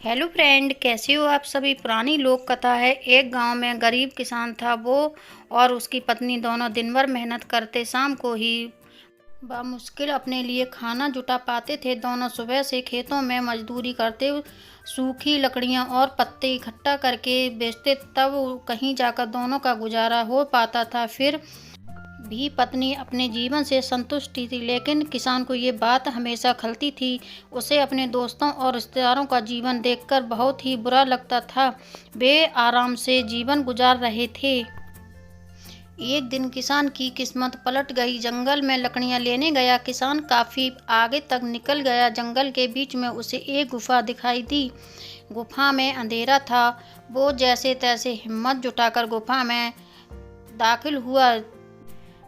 Hello friend, कैसे हो आप सभी। पुरानी लोक कथा है। एक गांव में गरीब किसान था। वो और उसकी पत्नी दोनों दिन भर मेहनत करते शाम को ही बामुश्किल अपने लिए खाना जुटा पाते थे। दोनों सुबह से खेतों में मजदूरी करते, सूखी लकड़ियां और पत्ते इकट्ठा करके बेचते, तब कहीं जाकर दोनों का गुजारा हो पाता था। फिर भी पत्नी अपने जीवन से संतुष्ट थी, लेकिन किसान को ये बात हमेशा खलती थी। उसे अपने दोस्तों और रिश्तेदारों का जीवन देखकर बहुत ही बुरा लगता था। वे आराम से जीवन गुजार रहे थे। एक दिन किसान की किस्मत पलट गई। जंगल में लकड़ियां लेने गया। किसान काफी आगे तक निकल गया। जंगल के बीच में उसे एक गुफा दिखाई दी। गुफा में अंधेरा था। वो जैसे तैसे हिम्मत जुटाकर गुफा में दाखिल हुआ।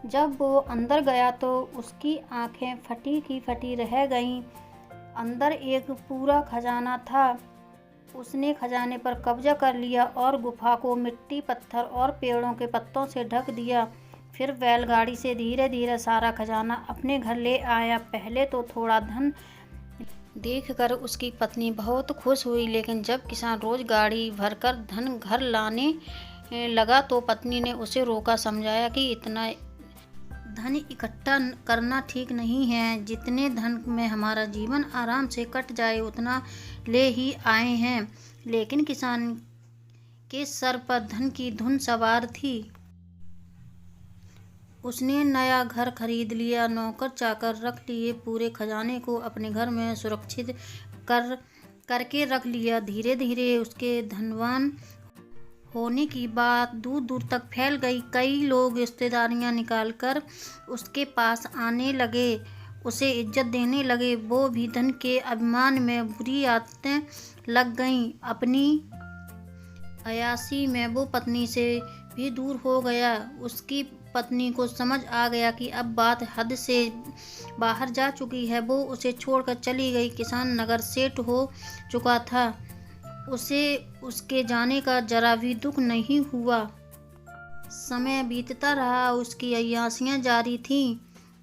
जब वो अंदर गया तो उसकी आंखें फटी की फटी रह गईं। अंदर एक पूरा खजाना था। उसने खजाने पर कब्जा कर लिया और गुफा को मिट्टी, पत्थर और पेड़ों के पत्तों से ढक दिया। फिर बैलगाड़ी से धीरे धीरे सारा खजाना अपने घर ले आया। पहले तो थोड़ा धन देखकर उसकी पत्नी बहुत खुश हुई, लेकिन जब किसान रोज गाड़ी भरकर धन घर लाने लगा तो पत्नी ने उसे रोका, समझाया कि इतना धन इकट्ठा करना ठीक नहीं है। जितने धन में हमारा जीवन आराम से कट जाए उतना ले ही आए हैं। लेकिन किसान के सर पर धन की धुन सवार थी। उसने नया घर खरीद लिया, नौकर चाकर रख लिए, पूरे खजाने को अपने घर में सुरक्षित करके रख लिया। धीरे धीरे उसके धनवान होने की बात दूर दूर तक फैल गई। कई लोग रिश्तेदारियां निकालकर उसके पास आने लगे, उसे इज्जत देने लगे। वो भी धन के अभिमान में बुरी आदतें लग गईं। अपनी अयाशी में वो पत्नी से भी दूर हो गया। उसकी पत्नी को समझ आ गया कि अब बात हद से बाहर जा चुकी है। वो उसे छोड़कर चली गई। किसान नगर सेठ हो चुका था। उसे उसके जाने का जरा भी दुख नहीं हुआ। समय बीतता रहा, उसकी अय्यासियां जारी थीं।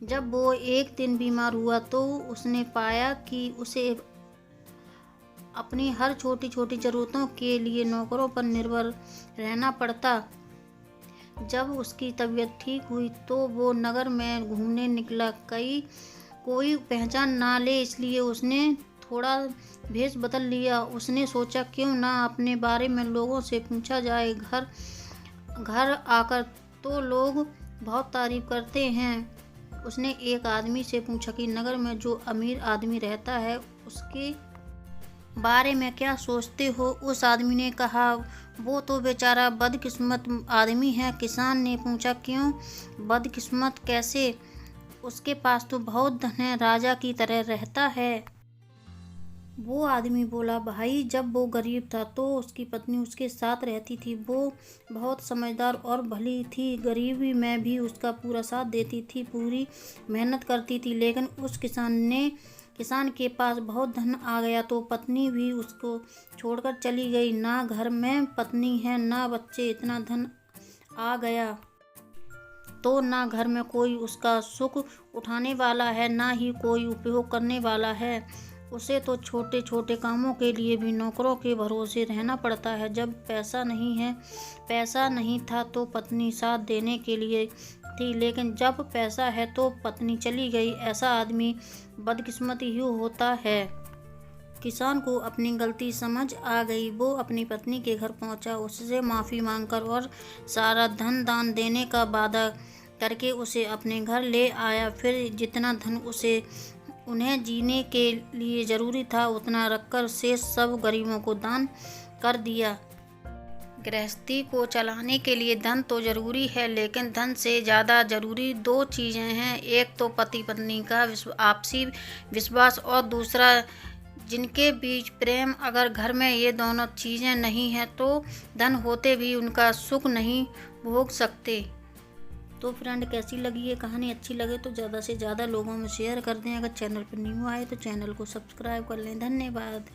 जब वो एक दिन बीमार हुआ तो उसने पाया कि उसे अपनी हर छोटी छोटी जरूरतों के लिए नौकरों पर निर्भर रहना पड़ता। जब उसकी तबीयत ठीक हुई तो वो नगर में घूमने निकला। कोई पहचान ना ले इसलिए उसने थोड़ा भेष बदल लिया। उसने सोचा क्यों ना अपने बारे में लोगों से पूछा जाए। घर आकर तो लोग बहुत तारीफ करते हैं। उसने एक आदमी से पूछा कि नगर में जो अमीर आदमी रहता है उसके बारे में क्या सोचते हो। उस आदमी ने कहा, वो तो बेचारा बदकिस्मत आदमी है। किसान ने पूछा, क्यों बदकिस्मत, कैसे। उसके पास तो बहुत धन है, राजा की तरह रहता है। वो आदमी बोला, भाई जब वो गरीब था तो उसकी पत्नी उसके साथ रहती थी। वो बहुत समझदार और भली थी। गरीबी में भी उसका पूरा साथ देती थी, पूरी मेहनत करती थी। लेकिन उस किसान के पास बहुत धन आ गया तो पत्नी भी उसको छोड़कर चली गई। ना घर में पत्नी है ना बच्चे। इतना धन आ गया तो ना घर में कोई उसका सुख उठाने वाला है, ना ही कोई उपयोग करने वाला है। उसे तो छोटे छोटे कामों के लिए भी नौकरों के भरोसे रहना पड़ता है। जब पैसा नहीं था तो पत्नी साथ देने के लिए थी, लेकिन जब पैसा है तो पत्नी चली गई। ऐसा आदमी बदकिस्मत ही होता है। किसान को अपनी गलती समझ आ गई। वो अपनी पत्नी के घर पहुंचा, उससे माफ़ी मांगकर और सारा धन दान देने का वादा करके उसे अपने घर ले आया। फिर जितना धन उन्हें जीने के लिए ज़रूरी था उतना रखकर शेष सब गरीबों को दान कर दिया। गृहस्थी को चलाने के लिए धन तो ज़रूरी है, लेकिन धन से ज़्यादा ज़रूरी दो चीज़ें हैं। एक तो पति पत्नी का आपसी विश्वास और दूसरा जिनके बीच प्रेम। अगर घर में ये दोनों चीज़ें नहीं हैं तो धन होते भी उनका सुख नहीं भोग सकते। तो फ्रेंड, कैसी लगी ये कहानी। अच्छी लगे तो ज़्यादा से ज़्यादा लोगों में शेयर कर दें। अगर चैनल पर न्यू आए तो चैनल को सब्सक्राइब कर लें। धन्यवाद।